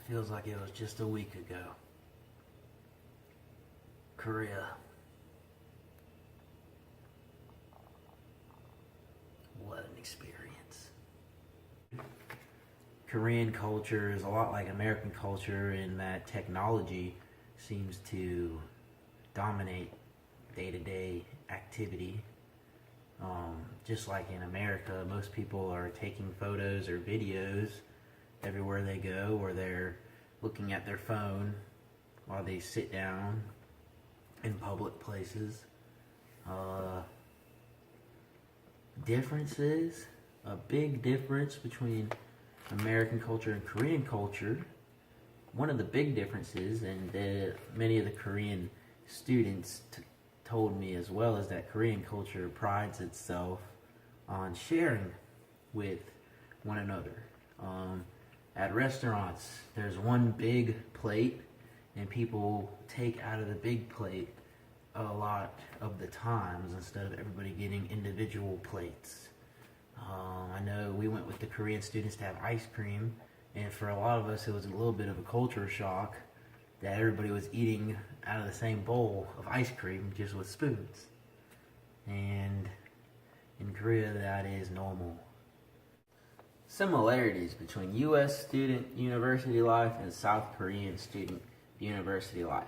Feels like it was just a week ago. Korea. What an experience. Korean culture is a lot like American culture in that technology seems to dominate day-to-day activity. Just like in America, most people are taking photos or videos everywhere they go, or they're looking at their phone while they sit down in public places. Differences, a big difference between American culture and Korean culture. One of the big differences, and many of the Korean students told me as well, is that Korean culture prides itself on sharing with one another. At restaurants, there's one big plate, and people take out of the big plate a lot of the times instead of everybody getting individual plates. I know we went with the Korean students to have ice cream, and for a lot of us it was a little bit of a culture shock that everybody was eating out of the same bowl of ice cream, just with spoons. And in Korea, that is normal. Similarities between U.S. student university life and South Korean student university life.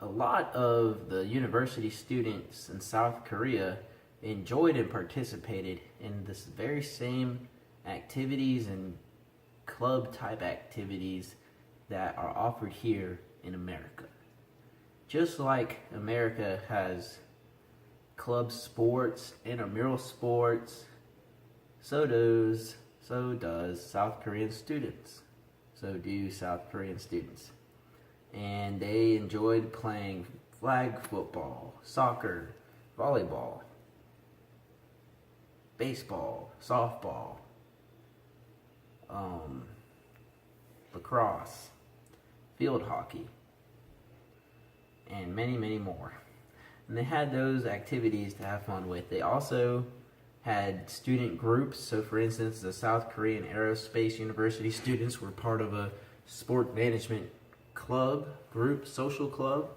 A lot of the university students in South Korea enjoyed and participated in this very same activities and club type activities that are offered here in America. Just like America has club sports, intramural sports, so does South Korean students. So do South Korean students. And they enjoyed playing flag football, soccer, volleyball, baseball, softball, lacrosse, field hockey, and many, many more. And they had those activities to have fun with. They also had student groups. So for instance, the South Korean Aerospace University students were part of a sport management club, group, social club,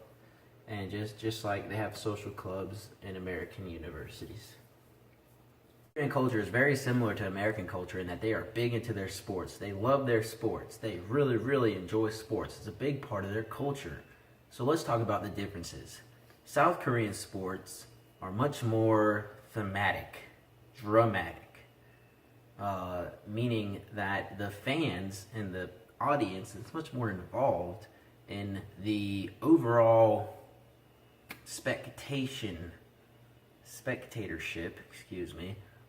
and just like they have social clubs in American universities. Korean culture is very similar to American culture in that they are big into their sports. They love their sports. They really, really enjoy sports. It's a big part of their culture. So let's talk about the differences. South Korean sports are much more thematic, dramatic, meaning that the fans and the audience is much more involved in the overall spectatorship,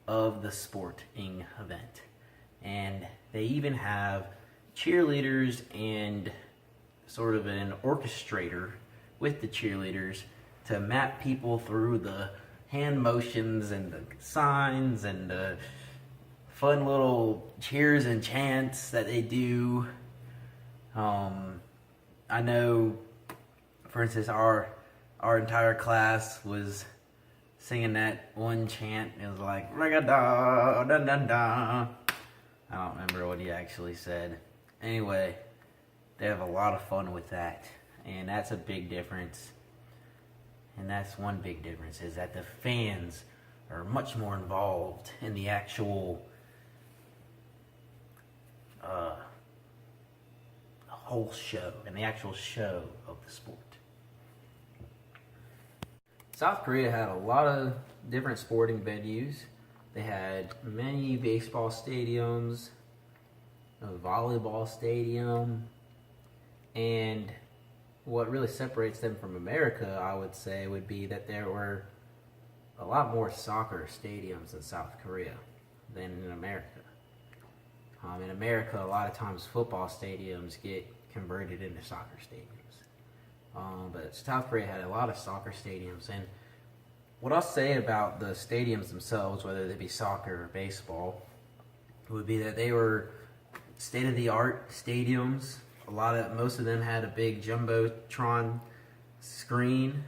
of the sporting event. And they even have cheerleaders and sort of an orchestrator with the cheerleaders to map people through the hand motions and the signs and the fun little cheers and chants that they do. I know, for instance, our entire class was singing that one chant. It was like, "Ragada, da da da." I don't remember what he actually said. Anyway, they have a lot of fun with that, and that's a big difference. And that's one big difference, is that the fans are much more involved in the actual whole show, and the actual show of the sport. South Korea had a lot of different sporting venues. They had many baseball stadiums, a volleyball stadium, and what really separates them from America, I would say, would be that there were a lot more soccer stadiums in South Korea than in America. In America, a lot of times football stadiums get converted into soccer stadiums. But South Korea had a lot of soccer stadiums. And what I'll say about the stadiums themselves, whether they be soccer or baseball, would be that they were state-of-the-art stadiums. Most of them had a big jumbotron screen.